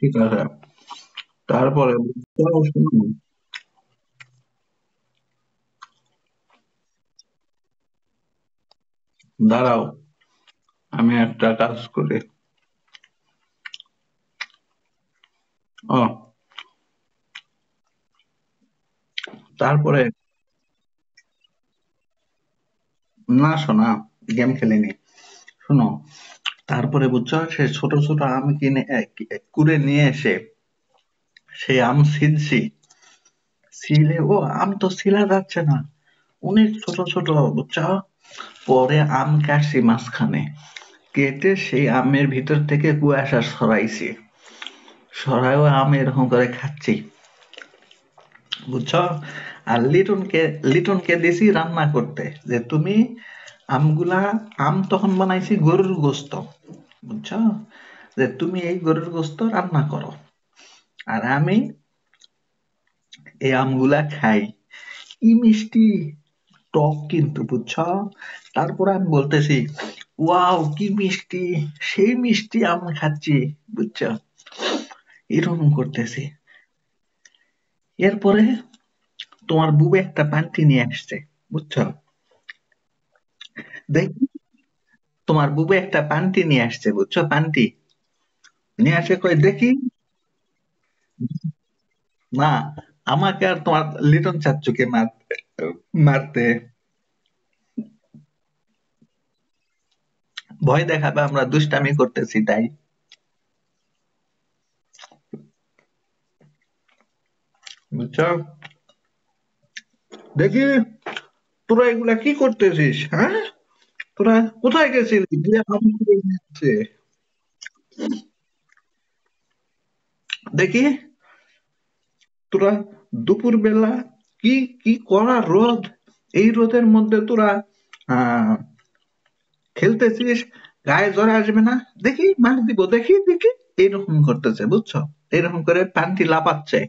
ঠিক আছে। তারপরে শুনুন, দাঁড়াও, আমি একটা কাজ করি। ও, তারপরে না শোনা, গেম খেলিনি। শোনো, তারপরে বুঝছো সে ছোট ছোট আম কিনে কুড়ে নিয়ে এসে সেই আম ছিলছি। ছিলে ও আম তো ছিলা যাচ্ছে না, অনেক ছোট ছোট, বুঝছো। পরে আম কাটছি মাঝখানে, কেটে সেই আমের ভিতর থেকে কুয়াশা সরাইছি, সরাইও আম এরকম করে খাচ্ছি, বুঝছো। আর লিটনকে দিছি রান্না করতে, যে তুমি আমগুলা, আম তখন বানাইছি গরুর গোস্ত, বুঝছো, যে তুমি এই গরুর গোস্ত রান্না করো, আর আমি এই আমগুলা খাই। কি মিষ্টি, টক কিন্তু, বুঝছো। তারপর আমি বলতেছি, ওয়াও কি মিষ্টি, সেই মিষ্টি আম খাচ্ছি, বুঝছো, এরকম করতেছি। এরপরে তোমার বুবে একটা পান্তি নিয়ে আসছে, বুঝছো। দেখি, তোমার বুবে একটা পান্তি নিয়ে আসছে, বুঝছো, পান্তি নিয়ে আসে, কই দেখি। না, আমাকে আর তোমার লিটন চাচ্চুকে মারতে ভয় দেখাবে, আমরা দুষ্টামি করতেছি তাই, বুঝছো। দেখি, তোরা এগুলা কি করতেছিস, হ্যাঁ? তোরা কোথায় গেছিলি, গিয়ে আম কুড়িয়ে নিয়ে আসছে। দেখি, তোরা দুপুর বেলা, কি কি কড়া রোদ, এই রোদের মধ্যে তোরা আহ খেলতেছিস, গায়ে জ্বর আসবে না, দেখি মার দিব, দেখি দেখি, এইরকম করতেছে, বুঝছো। এইরকম করে পান্টি লাপাচ্ছে,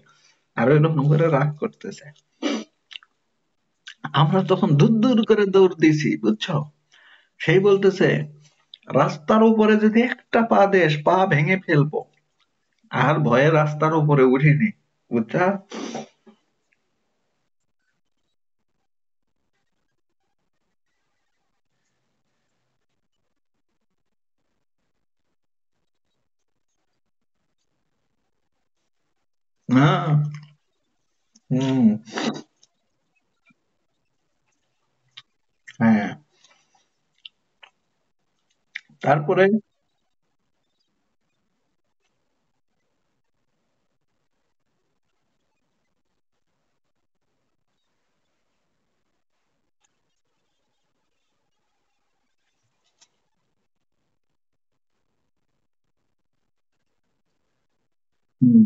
আর ওইরকম করে রাগ করতেছে। আমরা তখন দূর দূর করে দৌড় দিছি, বুঝছো। সেই বলতেছে, রাস্তার উপরে যদি একটা পা দেস, পা ভেঙে ফেলবো। আর ভয়ে রাস্তার উপরে উঠিনি, বুঝছা। না। হুম। হ্যাঁ। তারপরে হুম,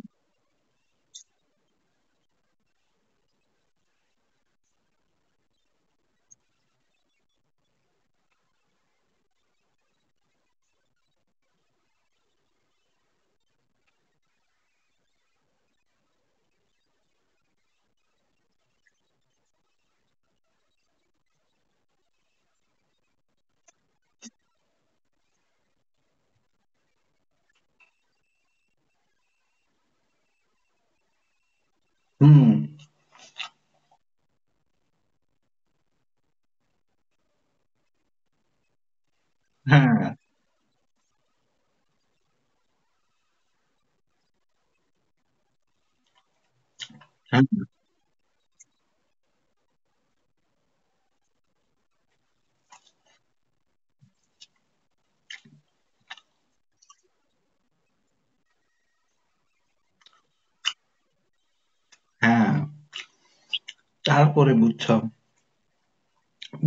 হুম, হ্যাঁ, হ্যাঁ, হ্যাঁ। তারপরে বুঝছো,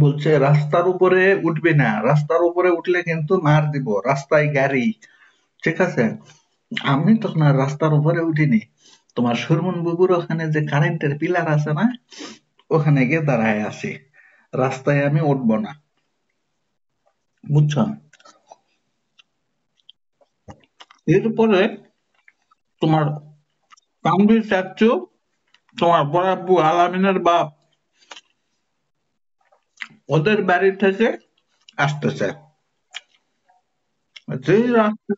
বলছে রাস্তার উপরে উঠবি না, রাস্তার উপরে উঠলে কিন্তু মার দিব, রাস্তায় গাড়ি, ঠিক আছে। আমি তখন আর রাস্তার উপরে উঠিনি, তোমার সুরমন বুবুর ওখানে যে কারেন্টের পিলার আছে না, ওখানে গিয়ে দাঁড়ায় আছি, রাস্তায় আমি উঠবো না, বুঝছো। এরপরে তোমার কামরুল চাচ্চু, তোমার বড় আব্বু আলামিনের বাপ, ওদের বাড়ি থেকে আসতেছে, যেই রাস্তা,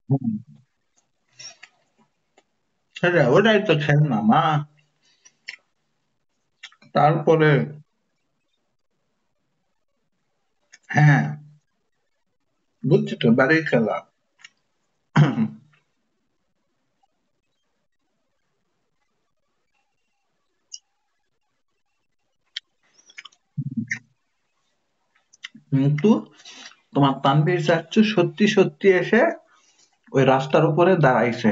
হুম, সেটা ওটাই তো খেলনা মা। তারপরে হ্যাঁ, বুঝছি তো বাড়ির খেলা। কিন্তু তোমার তানভীর চাচ্চু সত্যি সত্যি এসে ওই রাস্তার উপরে দাঁড়াইছে।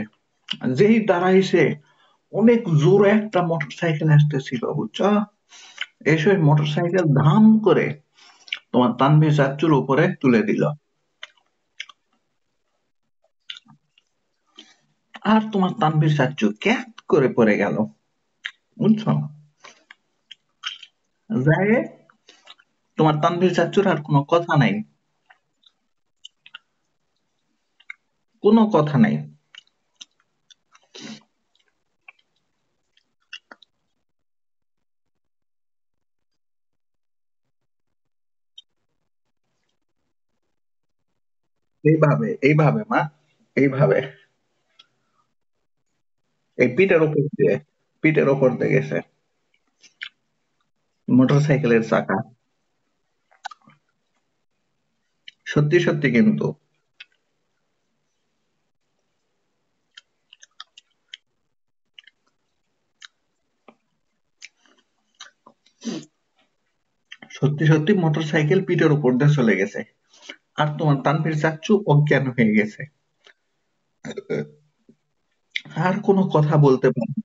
যেই দাঁড়াইছে অনেক জোরে একটা মোটর সাইকেল আসতেছিল বুঝছো, এসে মোটর সাইকেল ধাম করে তোমার তানভীর চাচ্চুর উপরে তুলে দিল। আর তোমার তানভীর চাচ্চু ক্যাত করে পড়ে গেল বুঝছো। যাই তোমার তানভীর চাচ্চুর আর কোনো কথা নাই, কোনো কথা নাই। এইভাবে এইভাবে মা, এইভাবে এই পিঠের উপর দিয়ে গেছে মোটর সাইকেলের চাকা। সত্যি সত্যি কিন্তু সত্যি সত্যি মোটর সাইকেল পিঠের উপর দিয়ে চলে গেছে। আর তোমার তানভীর চাচ্চু অজ্ঞান হয়ে গেছে, আর কোনো কথা বলতে পারে না।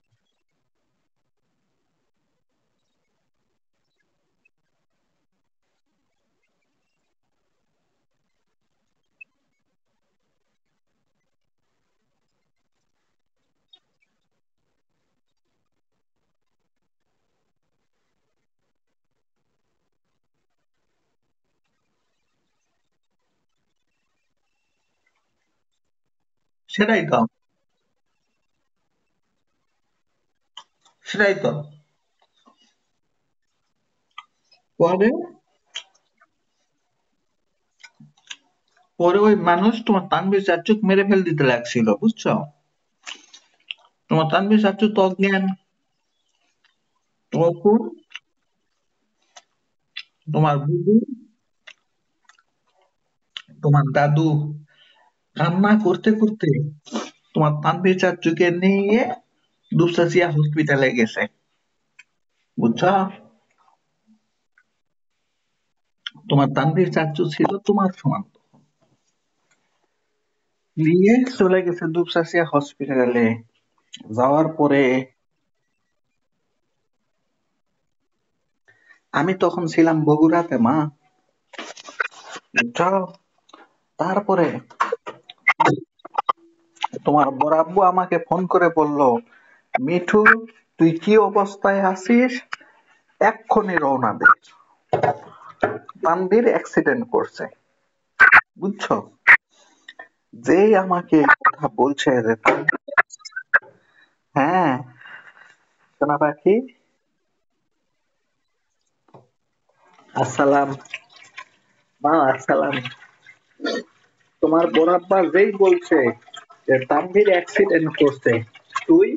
সেটাই তো, সেটাই তো। পরে পরে ওই মানুষ তোমার তানভীর চাচ্চুক মেরে ফেল দিতে লাগছিল বুঝছো। তোমার তানভীর চাচ্চু তো অজ্ঞান। তখন তোমার বুবু, তোমার দাদু কান্না করতে করতে তোমার তানভীর চাচ্চুকে নিয়ে দুপচাচিয়া হসপিটালে গেছে বুঝছো। তোমার তানভীর চাচ্চু ছিল তোমার সমান, নিয়ে চলে গেছে দুপচাচিয়া হসপিটালে। যাওয়ার পরে আমি তখন ছিলাম বগুড়াতে মা বুঝছো। তারপরে তোমার বড় আব্বু আমাকে ফোন করে বলল, মিঠু তুই কি অবস্থায় আছিস, এক্ষুনি রওনা দে, তানভীর অ্যাক্সিডেন্ট করছে বুঝছো। যেই আমাকে এই কথা বলছে যে হ্যাঁ সোনা পাখি, আসসালাম মা আসসালাম। তোমার বড় আব্বা যেই বলছে যে তানভীর অ্যাক্সিডেন্ট করছে, তুই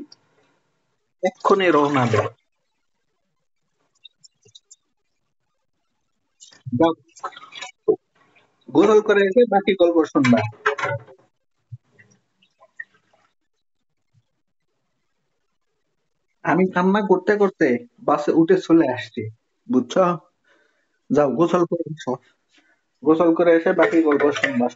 এক্ষুনি রওনা দে। যাও, গোসল করে এসে বাকি গল্প শুনবা। আমি কান্না করতে করতে বাসে উঠে চলে আসছি বুঝছো। যাও গোসল করে এসো, গোসল করে এসে বাকি গল্প শুনবা।